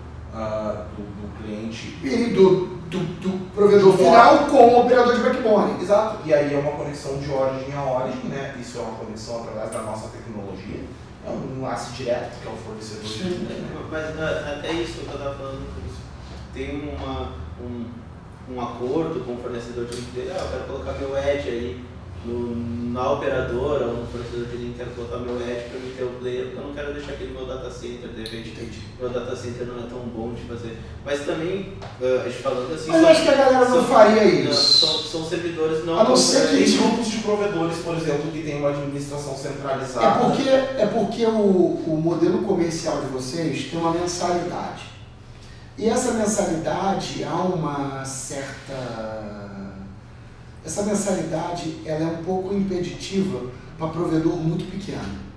do cliente e do provedor final com o operador de backbone. Exato. E aí é uma conexão de Origin a Origin, né? Isso é uma conexão através da nossa tecnologia. É um laço direto que é o fornecedor. Sim. Mas até isso que eu estava falando, tem um acordo com o fornecedor de link dele, eu quero colocar meu edge aí na operadora ou no fornecedor de link, quero colocar meu edge para mim ter o player, porque eu não quero deixar aquele meu data center, de repente meu data center não é tão bom de fazer. Mas também, a gente falando assim... Mas eu acho que a galera não faria isso. São servidores não... A não ser que tem grupos de provedores, por exemplo, que tem uma administração centralizada. É porque o modelo comercial de vocês tem uma mensalidade. E essa mensalidade há uma certa... Essa mensalidade ela é um pouco impeditiva para provedor muito pequeno.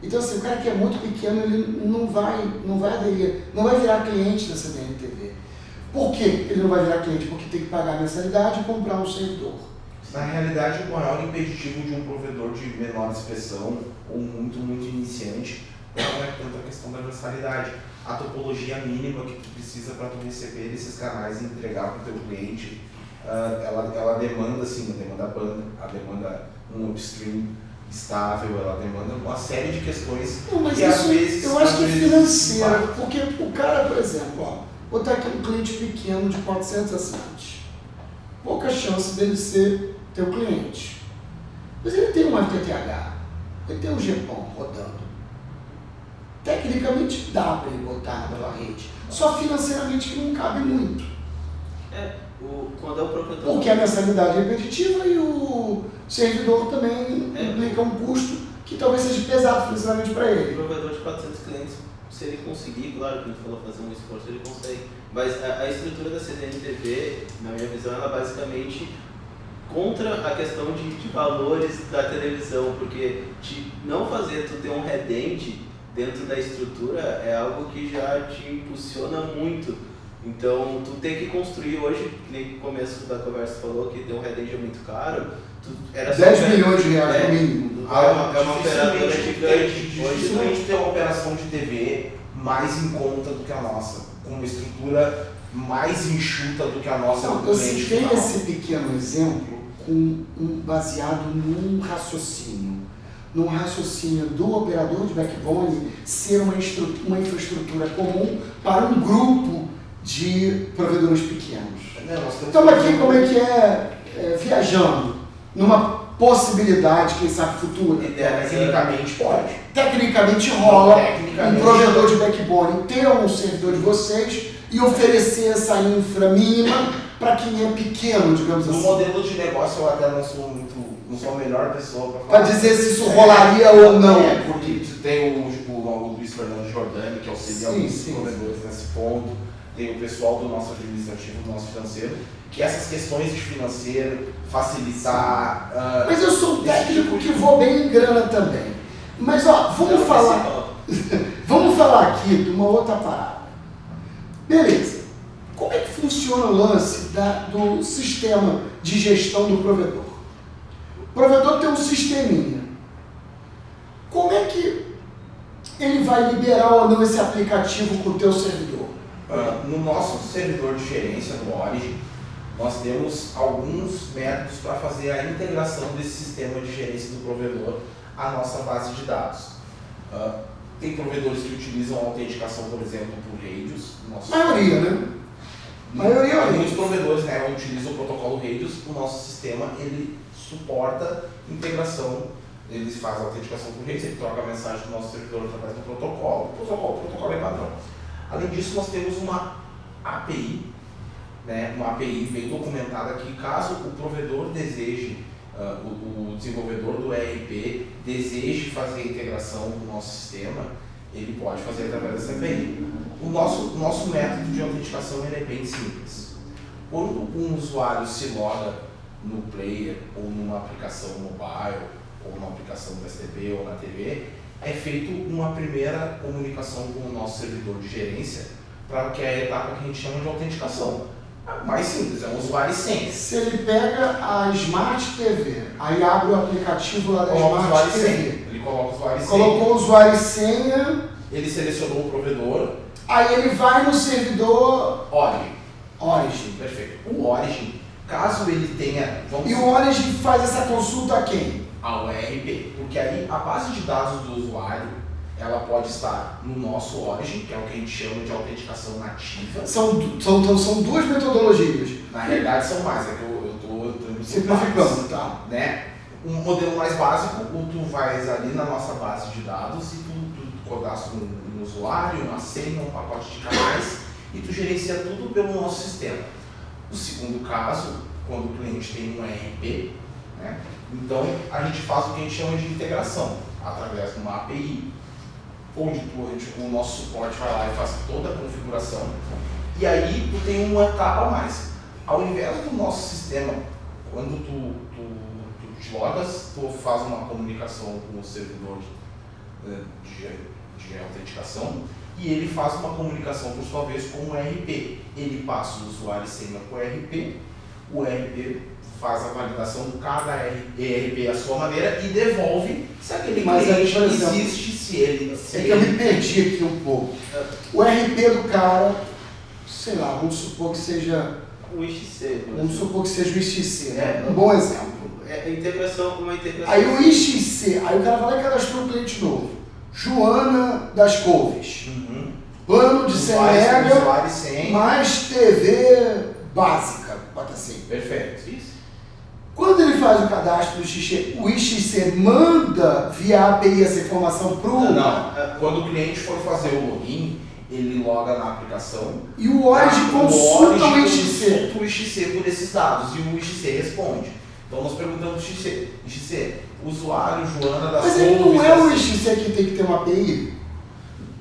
Então, assim, o cara que é muito pequeno, ele não vai aderir, não vai virar cliente da CDN-TV. Por que ele não vai virar cliente? Porque tem que pagar a mensalidade e comprar um servidor. Na realidade, o maior impeditivo de um provedor de menor expressão ou muito iniciante não é tanto a questão da mensalidade. A topologia mínima que tu precisa para tu receber esses canais e entregar para o teu cliente, ela demanda assim, a demanda um upstream estável, ela demanda uma série de questões mas que isso, às vezes... eu acho que é financeiro, porque o cara, por exemplo, vou botar aqui um cliente pequeno de 400 assinantes, pouca chance dele ser teu cliente, mas ele tem um FTTH, ele tem um GPON rodando, tecnicamente dá para ele botar na tua rede, só financeiramente que não cabe muito. Quando é o proprietário... Porque a mensalidade é repetitiva e o servidor também implica um custo que talvez seja pesado financeiramente para ele. O provedor de 400 clientes, se ele conseguir, claro que a gente falou fazer um esforço, ele consegue. Mas a estrutura da CDN-TV, na minha visão, ela basicamente contra a questão de valores da televisão, porque de não fazer tu ter um redente dentro da estrutura é algo que já te impulsiona muito. Então, tu tem que construir hoje, que nem no começo da conversa falou que ter um redente é muito caro. Era 10 milhões de reais no mínimo. É uma operadora gigante. Dificilmente tem uma operação de TV mais em conta do que a nossa, com uma estrutura mais enxuta do que a nossa. Não, eu citei esse pequeno exemplo baseado num raciocínio do operador de backbone ser uma infraestrutura comum para um grupo de provedores pequenos. Então aqui como é que viajando numa possibilidade, quem sabe futura. Tecnicamente pode. Tecnicamente rola um provedor de backbone ter um servidor de vocês e oferecer essa infra mínima para quem é pequeno, digamos assim. No modelo de negócio eu até não sou a melhor pessoa para falar. Para dizer se isso rolaria ou não. Porque tem o Luiz Fernando Jordani, que auxilia alguns provedores nesse ponto. Tem o pessoal do nosso administrativo, do nosso financeiro, que essas questões de financeiro, facilitar... Mas eu sou um técnico que vou bem em grana também. Mas vamos falar aqui de uma outra parada. Beleza. Como é que funciona o lance do sistema de gestão do provedor? provedor tem um sisteminha. Como é que ele vai liberar ou não esse aplicativo com o teu servidor? No nosso servidor de gerência, no Origin, nós temos alguns métodos para fazer a integração desse sistema de gerência do provedor à nossa base de dados. Tem provedores que utilizam a autenticação, por exemplo, por Radius. Maioria, né? Maioria é Alguns Radius. provedores, né, utilizam o protocolo Radius. O nosso sistema ele suporta integração. Ele faz a autenticação por Radius, ele troca a mensagem do nosso servidor através do protocolo. O protocolo é padrão. Além disso, nós temos uma API, né, uma API bem documentada que, caso o provedor deseje, o desenvolvedor do ERP deseje fazer a integração do nosso sistema, ele pode fazer através dessa API. O nosso método de autenticação ele é bem simples. Quando um usuário se loga no player ou numa aplicação mobile, ou numa aplicação do STP ou na TV, é feito uma primeira comunicação com o nosso servidor de gerência, para que é a etapa que a gente chama de autenticação. Mais simples, é um usuário e senha. Se ele pega a Smart TV, aí abre o aplicativo lá da Coloca o Smart usuário e TV. senha. Ele coloca o usuário e senha. Colocou o usuário e senha, Ele selecionou o provedor. aí ele vai no servidor Origin. Perfeito. O Origin, caso ele tenha... E o Origin faz essa consulta a quem? Ao ERP. Porque aí a base de dados do usuário, ela pode estar no nosso Origin, que é o que a gente chama de autenticação nativa. São duas metodologias. Na realidade são mais, é que eu estou Simplificando, tá? né? Um modelo mais básico, tu vais ali na nossa base de dados e tu cadastra um usuário, uma senha, um pacote de canais e tu gerencia tudo pelo nosso sistema. O segundo caso, quando o cliente tem um ERP, né? Então a gente faz o que a gente chama de integração, através de uma API, onde o nosso suporte vai lá e faz toda a configuração. E aí tu tem uma etapa a mais. Ao invés do nosso sistema, quando tu te logas, tu faz uma comunicação com o servidor de autenticação e ele faz uma comunicação por sua vez com o ERP. Ele passa o usuário e senha para o ERP faz a validação de cada ERP à sua maneira e devolve se aquele cliente por exemplo, existe, se ele... É que eu me perdi aqui um pouco. O RP do cara, sei lá, vamos supor que seja... O IXC. Vamos supor que seja o IXC, né? É. Um bom exemplo. É uma integração. Aí o IXC, aí o cara vai lá e cadastrou um cliente novo. Joana das Couves. Uhum. Plano de 100 mega, usuário e senha. mais TV básica, bota assim. Perfeito. Isso. Quando ele faz o cadastro do IXC, o IXC manda via API essa informação para o... Não. Quando o cliente for fazer o login, ele loga na aplicação. E o Origin consulta o IXC. Consulta o IXC por esses dados e o IXC responde. Então nós perguntamos o IXC, usuário Joana das Mas ele não é o Couves. IXC que tem que ter uma API?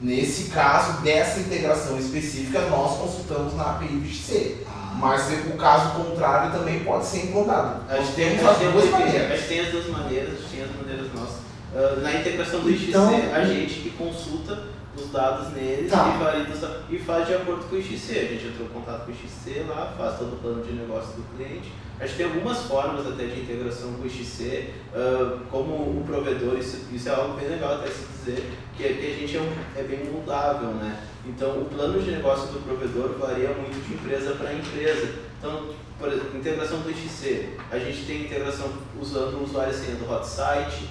Nesse caso, dessa integração específica, nós consultamos na API do IXC. Mas o caso contrário também pode ser implantado. Nós temos as duas maneiras. A gente tem as duas maneiras, a gente tem as maneiras nossas. Na integração do IXC, Então, a gente que consulta os dados neles Tá. e valida os dados, e faz de acordo com o IXC. A gente entrou em contato com o IXC lá, faz todo o plano de negócio do cliente. A gente tem algumas formas até de integração com o IXC, como o provedor, isso é algo bem legal até se dizer, que a gente é bem moldável, né? Então, o plano de negócio do provedor varia muito de empresa para empresa. Então, por exemplo, integração do IXC, a gente tem integração usando o usuário e senha do hot site,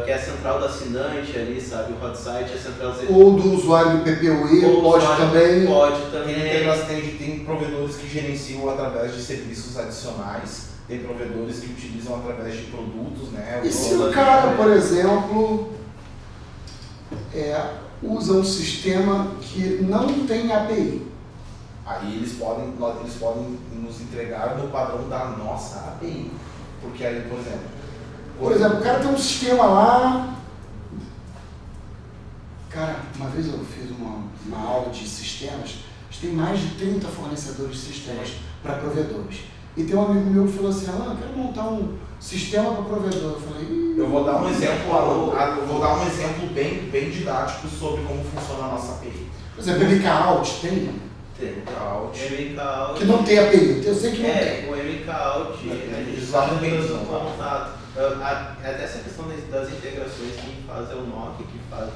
que é a central do assinante ali, sabe? O hot site é a central do... Ou do usuário do PPUI, Ou pode usuário também. Pode também. Tem provedores que gerenciam através de serviços adicionais, tem provedores que utilizam através de produtos, né? E se o cara, por exemplo, usa um sistema que não tem API? Aí eles podem nos entregar no padrão da nossa API. Porque aí, por exemplo, O cara tem um sistema lá. Cara, uma vez eu fiz uma aula de sistemas, a gente tem mais de 30 fornecedores de sistemas para provedores. E tem um amigo meu que falou assim, eu quero montar um sistema para provedor. Eu falei, eu vou dar um exemplo bem didático sobre como funciona a nossa API. por exemplo, MK Out tem? Tem. MK Out. Que não tem API, eu sei que não tem. O MK Out, a gente Exatamente. faz um contato. Até essa questão das integrações, quem faz é o Nokia, que faz.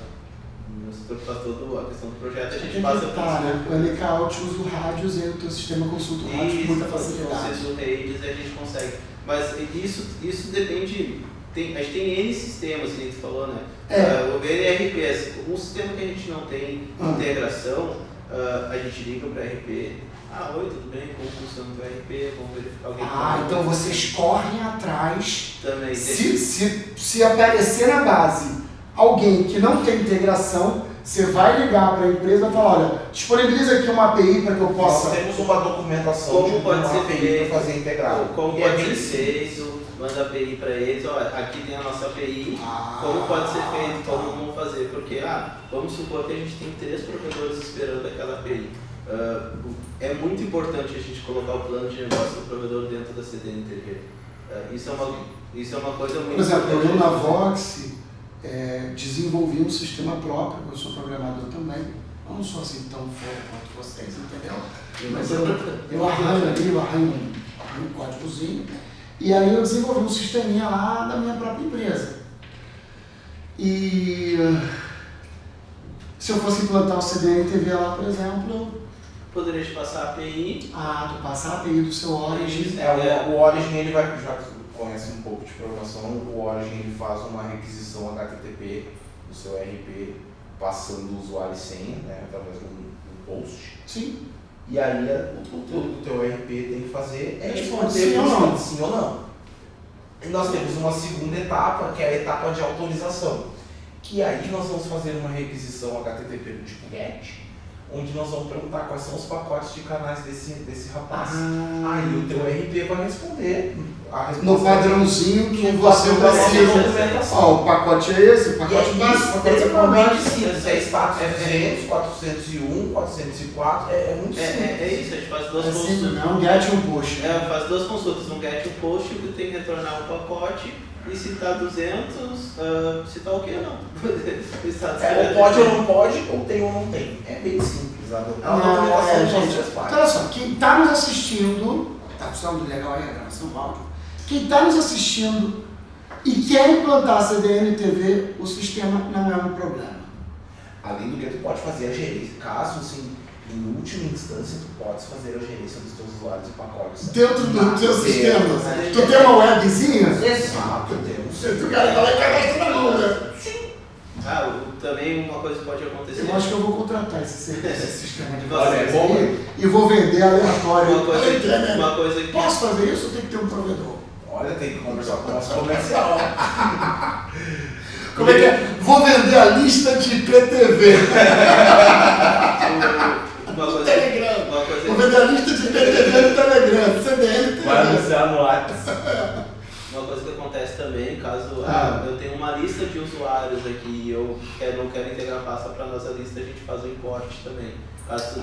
O setor faz toda a questão do projeto, a gente passa por né? O Blackout usa o rádios e aí o teu sistema consulta o rádio com muita facilidade. Isso, redes a gente consegue. Mas isso depende. A gente tem N sistemas, que a gente falou, né? O NRPs, um sistema que a gente não tem integração, a gente liga para RP. Oi, tudo bem? Como funciona o teu RP? Vamos verificar alguém. Então vocês correm atrás. Também. Se aparecer na base alguém que não tem integração, você vai ligar para a empresa e falar, olha, disponibiliza aqui uma API para que eu possa... Nós temos uma documentação como pode ser API para fazer integrado. Como pode ser feito, manda API para eles, olha, aqui tem a nossa API, como pode ser feito, como vamos fazer, porque, vamos supor que a gente tem 3 provedores esperando aquela API. É muito importante a gente colocar o plano de negócio do provedor dentro da CDN-TV. Isso é uma coisa muito importante. Por exemplo, eu na Vox desenvolvi um sistema próprio, eu sou programador também. Eu não sou assim tão fera quanto vocês, entendeu? Mas eu arranho um códigozinho. E aí eu desenvolvi um sisteminha lá da minha própria empresa. E se eu fosse implantar o CDN-TV lá, por exemplo, eu poderia te passar a API. Tu passa a API do seu Origin. O Origin, ele vai, já conhece um pouco de programação, o Origin ele faz uma requisição HTTP do seu RP, passando o usuário e senha, né, através de um post. Sim. E aí o teu RP tem que fazer responder sim ou não. E nós temos uma segunda etapa, que é a etapa de autorização. Que aí nós vamos fazer uma requisição HTTP do tipo GET, onde nós vamos perguntar quais são os pacotes de canais desse rapaz. Aí o teu RP vai responder a resposta no padrãozinho que você precisa. O pacote é esse, o pacote básico, o pacote simples. É status 200, 401, 404, é muito simples. É isso, a gente faz 2 consultas. Simples, não um get e um post. Faz 2 consultas, um get e um post, que tem que retornar um pacote. E se está 200, se está ok ou não. Ou pode ou não pode, ou tem ou não tem. É bem simples. Gente, olha só, quem está nos assistindo, está funcionando legal aí a gravação do áudio, quem está nos assistindo e quer implantar a CDN-TV, o sistema não é um problema. Além do que tu pode fazer a gerência, caso assim, em última instância, tu podes fazer a gerência dos teus usuários e pacotes. Dentro do teu sistema? Tu tem uma webzinha? Exato, temos. Tu cara tá lá e cadastra na mão, né? Sim. Também uma coisa pode acontecer. Eu acho que eu vou contratar esse sistema de vocês e vou vender aleatório. Uma coisa que... Posso fazer isso ou tem que ter um provedor? Olha, tem que conversar com o nosso comercial. Como é que é? Vou vender a lista de IPTV. Vou vender a lista de IPTV no Telegram, CDN. Vai anunciar no WhatsApp. Uma coisa que acontece também, caso eu tenho uma lista de usuários aqui e eu não quero integrar pasta para a nossa lista, a gente faz o importe também. Caso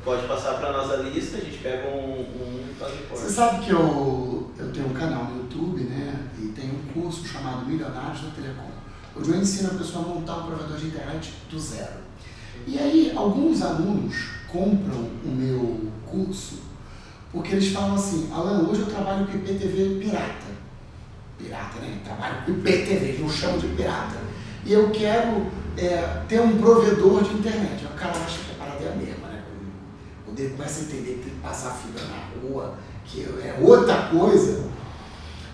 pode passar para a nossa lista, a gente pega e faz o importe. Você sabe que eu tenho um canal no YouTube, né? E tem um curso chamado Milionários da Telecom, onde eu ensino a pessoa a montar um provedor de internet do zero. E aí, alguns alunos compram o meu curso porque eles falam assim, Alan, hoje eu trabalho com IPTV pirata. Pirata, né? Eu trabalho com IPTV, eles não chamam de pirata. E eu quero ter um provedor de internet. Aí o cara acha que a parada é a mesma, né? Quando ele começa a entender que tem que passar fibra na rua, que é outra coisa.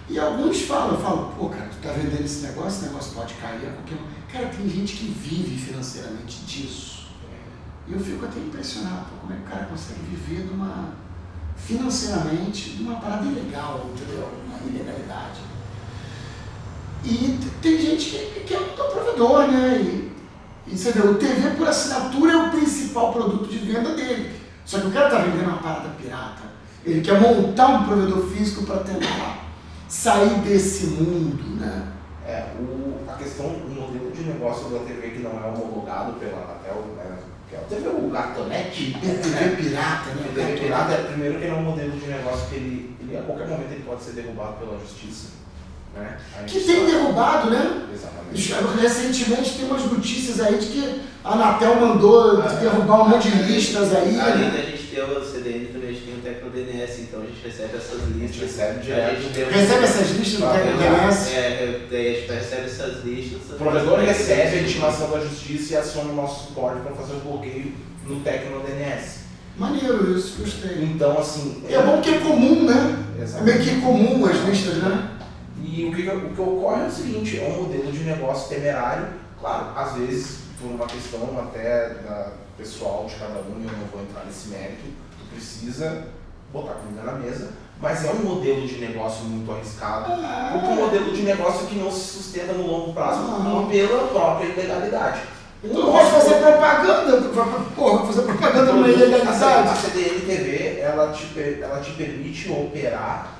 E alguns falam, pô, cara, tu tá vendendo esse negócio pode cair a qualquer momento. Cara, tem gente que vive financeiramente disso. E eu fico até impressionado, como é que o cara consegue viver financeiramente de uma parada ilegal, entendeu? Uma ilegalidade. E tem gente que é um provedor, né? E você vê, o TV por assinatura é o principal produto de venda dele. Só que o cara tá vendendo uma parada pirata. Ele quer montar um provedor físico para tentar sair desse mundo, né? A questão do modelo de negócio da TV que não é homologado pela Anatel, né? Que é o TV, o Gatonete. TV pirata, né? O TV pirata primeiro que ele é um modelo de negócio que ele a qualquer momento ele pode ser derrubado pela justiça. Né? Que tem derrubado, né? Exatamente. Recentemente tem umas notícias aí de que a Anatel mandou derrubar um monte de listas aí. Além da gente ter o CDN, também a gente gente tem o TecnoDNS, então a gente recebe essas listas. recebe direto. Recebe essas listas do TecnoDNS? Daí a gente recebe essas listas. O provedor recebe a intimação da justiça e aciona o nosso suporte para fazer o bloqueio no TecnoDNS. Maneiro isso, gostei. Então, assim... É bom que é comum, né? É Exato. meio que comum as listas, né? E o que ocorre é o seguinte, é um modelo de negócio temerário, claro, às vezes por uma questão até da pessoal de cada um, eu não vou entrar nesse mérito, tu precisa botar comida na mesa, mas é um modelo de negócio muito arriscado, porque um modelo de negócio que não se sustenta no longo prazo pela própria ilegalidade. Tu não pode fazer propaganda, porra, fazer propaganda numa ilegalidade. A CDN-TV, ela te permite operar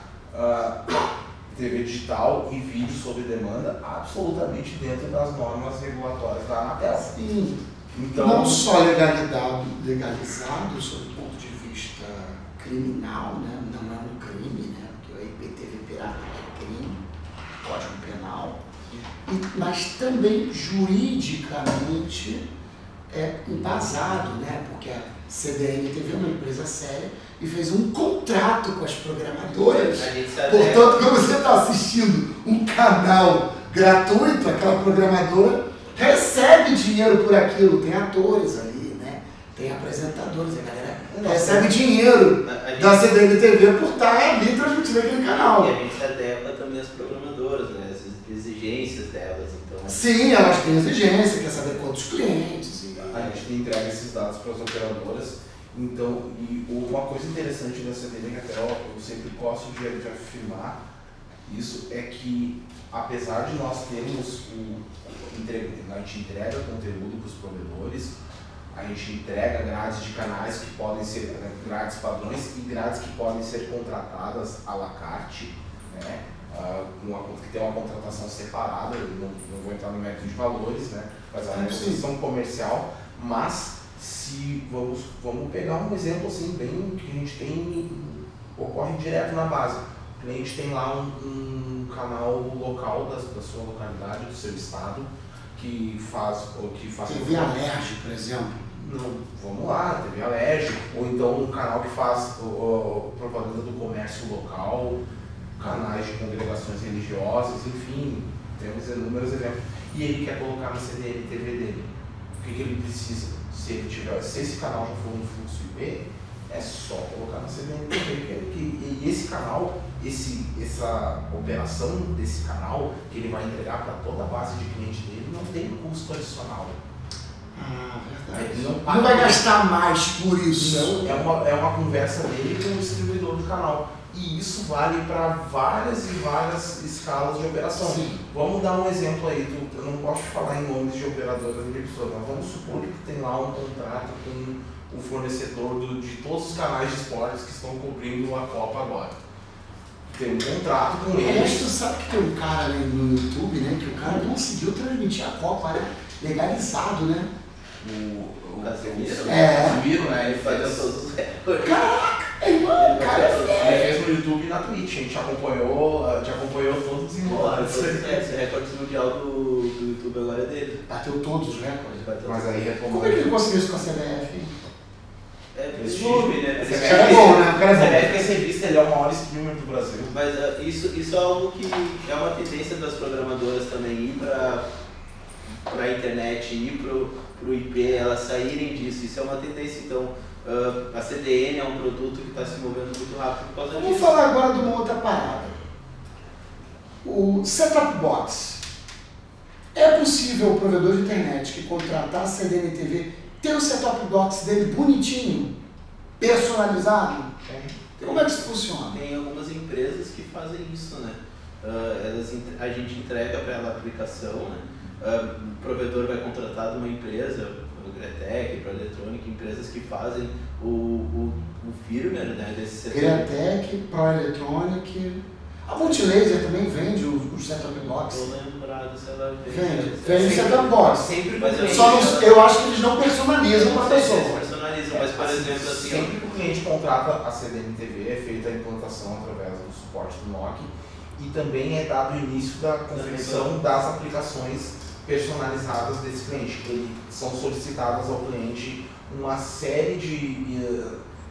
TV digital e vídeo sob demanda absolutamente dentro das normas regulatórias da Anatel. Sim. Então, Não só legalizado sob o ponto de vista criminal, né? Não é um crime, né? Porque o IPTV pirata é crime, Código Penal, mas também juridicamente é embasado, né? Porque a CDN-TV é uma empresa séria e fez um contrato com as programadoras. Portanto, quando você está assistindo um canal gratuito, aquela programadora recebe dinheiro por aquilo. Tem atores ali, né? Tem apresentadores, a galera recebe dinheiro da CDN-TV por estar ali transmitindo aquele canal. E a gente se adequa também às programadoras, né? As exigências delas. Então... Sim, elas têm exigência, quer saber quantos clientes. a gente entrega esses dados para as operadoras. Então, e uma coisa interessante da CDN, que até eu sempre gosto de afirmar isso, é que apesar de nós termos a gente entrega conteúdo para os provedores, a gente entrega grades de canais que podem ser grades padrões e grades que podem ser contratadas à la carte, né? Que tem uma contratação separada, eu não vou entrar no mérito de valores, né? Mas a negociação comercial, mas se vamos pegar um exemplo assim, bem que a gente tem, ocorre direto na base. O cliente tem lá um canal local da sua localidade, do seu estado, que faz TV Alerj, por exemplo. Não, vamos lá, TV Alerj, ou então um canal que faz propaganda do comércio local, canais de congregações religiosas, enfim, temos inúmeros exemplos. E ele quer colocar na CDN-TV dele. O que ele precisa? Se esse canal já for um fluxo IP, é só colocar na CDN-TV. E esse canal, essa operação desse canal, que ele vai entregar para toda a base de cliente dele, não tem custo adicional. Ah, verdade. Ele não vai gastar mais por isso. Não, é uma conversa dele com o distribuidor do canal. E isso vale para várias e várias escalas de operação. Sim. Vamos dar um exemplo aí, eu não gosto de falar em nomes de operadoras de pessoas, mas vamos supor que tem lá um contrato com o fornecedor de todos os canais de esportes que estão cobrindo a Copa agora. Tem um contrato com ele. Aliás, tu sabe que tem um cara ali no YouTube, né? Que o cara conseguiu transmitir a Copa, né? Legalizado, né? O Casemiro? Casemiro, né? Ele faz todos os recordes. Caraca, irmão, cara é Ele fez no YouTube e na Twitch, a gente acompanhou todos os enrolados. Esse recorde mundial do YouTube agora é dele. Bateu todos os recordes. Mas aí retomou. Como é que ele conseguiu isso com a CBF? É prestígio, né? Esse cara é bom, né? O cara é bom. A CBF quer ser vista, ele é o maior streamer do Brasil. Mas isso é algo que é uma tendência das programadoras também, ir para a internet, ir para o IP, elas saírem disso. Isso é uma tendência. Então, a CDN é um produto que está se movendo muito rápido por causa disso. Vamos falar agora de uma outra parada. O set-top box. É possível o provedor de internet que contratar a CDN-TV ter o set-top box dele bonitinho, personalizado? Como é que isso funciona? Tem algumas empresas que fazem isso, né? A gente entrega para ela a aplicação, né? O provedor vai contratar de uma empresa, o Gretec, Pro Eletrônica, empresas que fazem o firmware, né, desse setor. Gretec, Pro Electronic. A Multilaser também vende os set-top box. Estou lembrado se ela Vende set-top box. Sempre Eu acho que eles não personalizam para a Eles pessoa. personalizam, mas por exemplo assim... Sempre que o cliente contrata a CDN-TV, é feita a implantação através do suporte do NOC e também é dado o início da confecção das aplicações personalizadas desse cliente. São solicitadas ao cliente uma série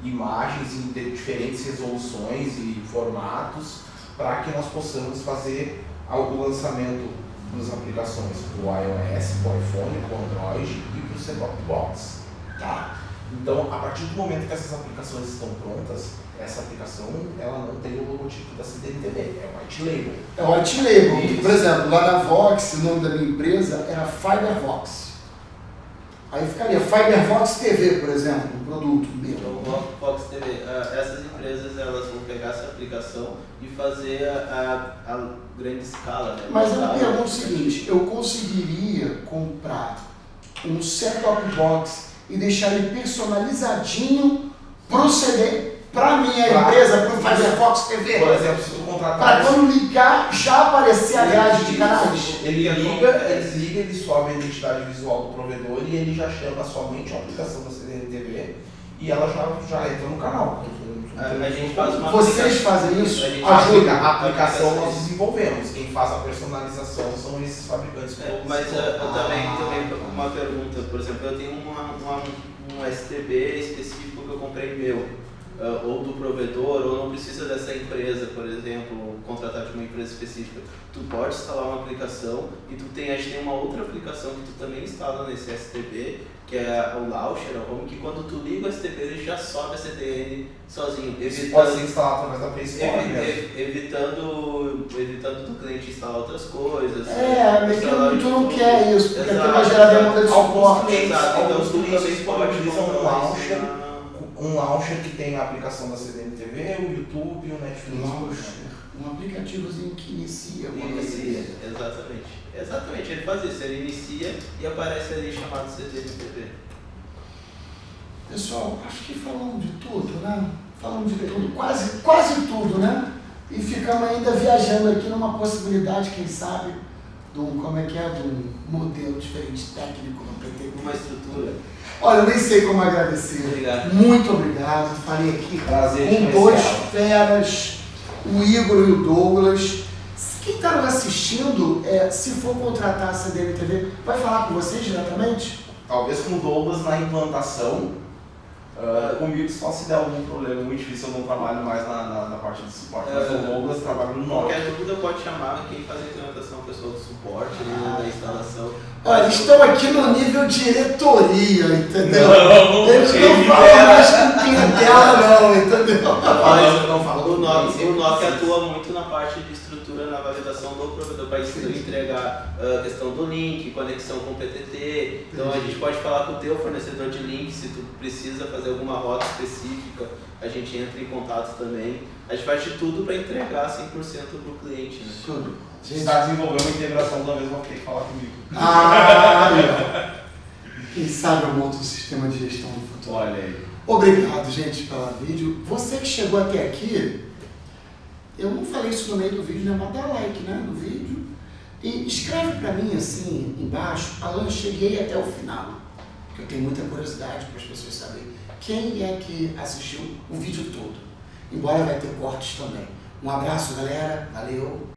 imagens em diferentes resoluções e formatos para que nós possamos fazer o lançamento das aplicações para o iOS, para o iPhone, para o Android e para o set-top box. Tá? Então, a partir do momento que essas aplicações estão prontas, essa aplicação ela não tem o logotipo da CDN-TV, é o white label. É o white label. Isso. Por exemplo, lá na Vox, o nome da minha empresa era Fibervox. Aí ficaria Fibervox TV, por exemplo, um produto meu. Então, Fox TV, essas empresas elas vão pegar essa aplicação e fazer a grande escala, né? Mas eu pergunto o seguinte, eu conseguiria comprar um set-top box e deixar ele personalizadinho pro CD, pra minha empresa, pro Fibervox TV? Por exemplo, se tu Para contratar... quando ligar, já aparecer a grade de canais? Ele liga, ele sobe a identidade visual do provedor e ele já chama somente a aplicação da CDN-TV e ela já entra no canal. A gente faz uma Vocês fazem isso? A gente Ajuda. A aplicação nós desenvolvemos, quem faz a personalização são esses fabricantes. Mas eu também uma pergunta, por exemplo, eu tenho um STB específico que eu comprei meu, ou do provedor, ou não precisa dessa empresa, por exemplo, contratar de uma empresa específica. Tu pode instalar uma aplicação e a gente tem uma outra aplicação que tu também instala nesse STB, que é o Launcher, que quando tu liga o STB ele já sobe a CDN sozinho, Pode ser instalado através da Play Store mesmo. evitando do cliente instalar outras coisas. Mas que tu não quer isso, porque aquilo vai gerar demanda de suporte. Exato, então Alguns tu clientes também pode utilizam comprar um launcher que tem a aplicação da CDN-TV, o YouTube e o Netflix. Um aplicativozinho que inicia. Inicia, exatamente. Exatamente, ele faz isso, ele inicia e aparece ali chamado CDN-TV. Pessoal, acho que falamos de tudo, né? Falamos de tudo, quase tudo, né? E ficamos ainda viajando aqui numa possibilidade, quem sabe, de um modelo diferente técnico no PT. Uma estrutura. Olha, eu nem sei como agradecer. Obrigado. Muito obrigado. Falei aqui Prazer com te dois conhecer. feras, o Igor e o Douglas. Quem está nos assistindo, se for contratar a CDN-TV, vai falar com vocês diretamente? Talvez com o Douglas na implantação. Comigo só se der algum problema, é muito difícil, eu não trabalho mais na parte de suporte, mas o Douglas trabalha no norte. Qualquer dúvida pode chamar quem faz a implementação, o pessoal do suporte, da instalação. Olha, eles estão aqui no nível diretoria, entendeu? Não, Eles quem não me falam dera. mais com clientela, não, entendeu? Mas eu não falo O NOC com atua muito na parte de estrutura, na validação do provedor, para entregar a questão do link, conexão com o PTT. Então a gente pode falar com o teu fornecedor de link, se tu precisa fazer alguma rota específica, a gente entra em contato também. A gente faz de tudo para entregar 100% para o cliente. Né? Tudo. Se está desenvolvendo uma integração, talvez vão ter que falar comigo. Quem sabe eu monto um sistema de gestão no futuro. Olha aí. Obrigado, gente, pelo vídeo. Você que chegou até aqui, eu não falei isso no meio do vídeo, né? Mas dá like, né, no vídeo. E escreve pra mim, assim, embaixo, Alan, cheguei até o final. Porque eu tenho muita curiosidade para as pessoas saberem quem é que assistiu o vídeo todo. Embora vai ter cortes também. Um abraço, galera. Valeu.